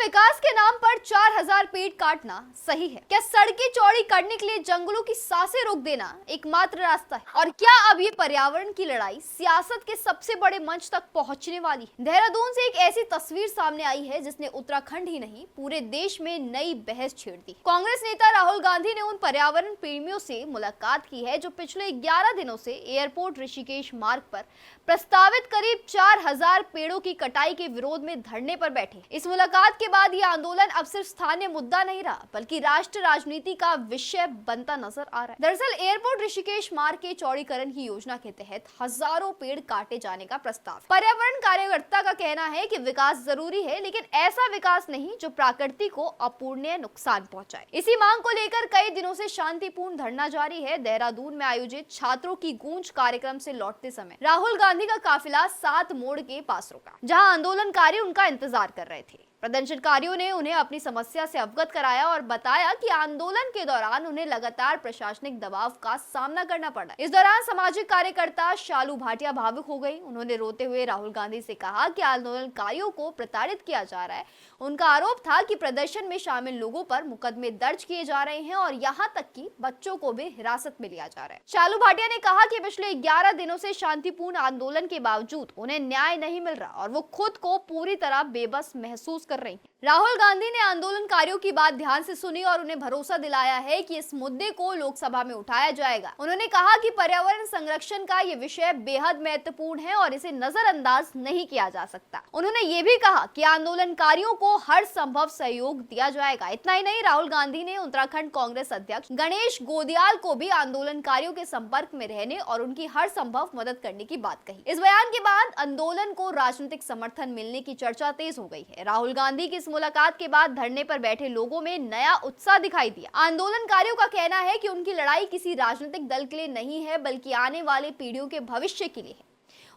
विकास के नाम पर 4000 पेड़ काटना सही है? क्या सड़कें चौड़ी करने के लिए जंगलों की सांसें रोक देना एकमात्र रास्ता है? और क्या अब ये पर्यावरण की लड़ाई सियासत के सबसे बड़े मंच तक पहुंचने वाली है? देहरादून से एक ऐसी तस्वीर सामने आई है जिसने उत्तराखंड ही नहीं पूरे देश में नई बहस छेड़ दी। कांग्रेस नेता राहुल गांधी ने उन पर्यावरण प्रेमियों से मुलाकात की है जो पिछले 11 दिनों से एयरपोर्ट ऋषिकेश मार्ग पर प्रस्तावित करीब 4000 पेड़ों की कटाई के विरोध में धरने पर बैठे। इस मुलाकात के बाद यह आंदोलन अब सिर्फ स्थानीय मुद्दा नहीं रहा बल्कि राष्ट्र राजनीति का विषय बनता नजर आ रहा है। दरअसल एयरपोर्ट ऋषिकेश मार्ग के चौड़ीकरण की योजना के तहत हजारों पेड़ काटे जाने का प्रस्ताव। पर्यावरण कार्यकर्ता का कहना है कि विकास जरूरी है लेकिन ऐसा विकास नहीं जो प्रकृति को अपूरणीय नुकसान पहुंचाए। इसी मांग को लेकर कई दिनों से शांतिपूर्ण धरना जारी है। देहरादून में आयोजित छात्रों की गूंज कार्यक्रम से लौटते समय राहुल गांधी का काफिला 7 मोड़ के पास रुका जहां आंदोलनकारी उनका इंतजार कर रहे थे। प्रदर्शनकारियों ने उन्हें अपनी समस्या से अवगत कराया और बताया कि आंदोलन के दौरान उन्हें लगातार प्रशासनिक दबाव का सामना करना पड़ा। इस दौरान सामाजिक कार्यकर्ता शालू भाटिया भावुक हो गई। उन्होंने रोते हुए राहुल गांधी से कहा कि आंदोलनकारियों को प्रताड़ित किया जा रहा है। उनका आरोप था कि प्रदर्शन में शामिल लोगों पर मुकदमे दर्ज किए जा रहे हैं और यहाँ तक कि बच्चों को भी हिरासत में लिया जा रहा है। शालू भाटिया ने कहा कि पिछले 11 दिनों से शांतिपूर्ण आंदोलन के बावजूद उन्हें न्याय नहीं मिल रहा और वो खुद को पूरी तरह बेबस महसूस कर रही। राहुल गांधी ने आंदोलनकारियों की बात ध्यान से सुनी और उन्हें भरोसा दिलाया है कि इस मुद्दे को लोकसभा में उठाया जाएगा। उन्होंने कहा कि पर्यावरण संरक्षण का ये विषय बेहद महत्वपूर्ण है और इसे नजरअंदाज नहीं किया जा सकता। उन्होंने ये भी कहा कि आंदोलनकारियों को हर संभव सहयोग दिया जाएगा। इतना ही नहीं, राहुल गांधी ने उत्तराखंड कांग्रेस अध्यक्ष गणेश गोदियाल को भी आंदोलनकारियों के संपर्क में रहने और उनकी हर संभव मदद करने की बात कही। इस बयान के बाद आंदोलन को राजनीतिक समर्थन मिलने की चर्चा तेज हो गई है। राहुल गांधी की इस मुलाकात के बाद धरने पर बैठे लोगों में नया उत्साह दिखाई दिया। आंदोलनकारियों का कहना है कि उनकी लड़ाई किसी राजनीतिक दल के लिए नहीं है बल्कि आने वाले पीढ़ियों के भविष्य के लिए है।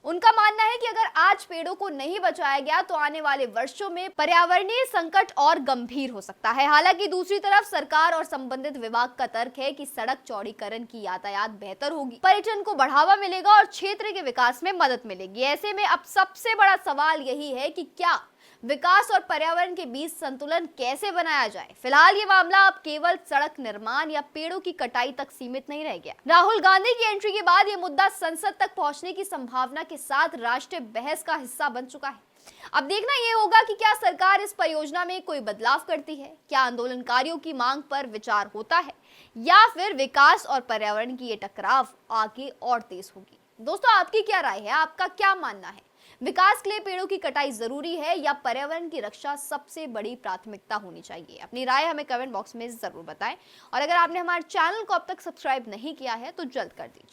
उनका मानना है कि अगर आज पेड़ों को नहीं बचाया गया तो आने वाले वर्षों में पर्यावरणीय संकट और गंभीर हो सकता है। हालांकि दूसरी तरफ सरकार और संबंधित विभाग का तर्क है कि सड़क चौड़ीकरण की यातायात बेहतर होगी, पर्यटन को बढ़ावा मिलेगा और क्षेत्र के विकास में मदद मिलेगी। ऐसे में अब सबसे बड़ा सवाल यही है कि क्या विकास और पर्यावरण के बीच संतुलन कैसे बनाया जाए। फिलहाल ये मामला अब केवल सड़क निर्माण या पेड़ों की कटाई तक सीमित नहीं रह गया। राहुल गांधी की एंट्री के बाद ये मुद्दा संसद तक पहुंचने की संभावना के साथ राष्ट्रीय बहस का हिस्सा बन चुका है। अब देखना यह होगा कि क्या सरकार इस परियोजना में कोई बदलाव करती है, क्या आंदोलनकारियों की मांग पर विचार होता है या फिर विकास और पर्यावरण की ये टकराव आगे और तेज होगी। दोस्तों, आपकी क्या राय है? आपका क्या मानना है? विकास के लिए पेड़ों की कटाई जरूरी है या पर्यावरण की रक्षा सबसे बड़ी प्राथमिकता होनी चाहिए? अपनी राय हमें कमेंट बॉक्स में जरूर बताएं और अगर आपने हमारे चैनल को अब तक सब्सक्राइब नहीं किया है तो जल्द कर दीजिए।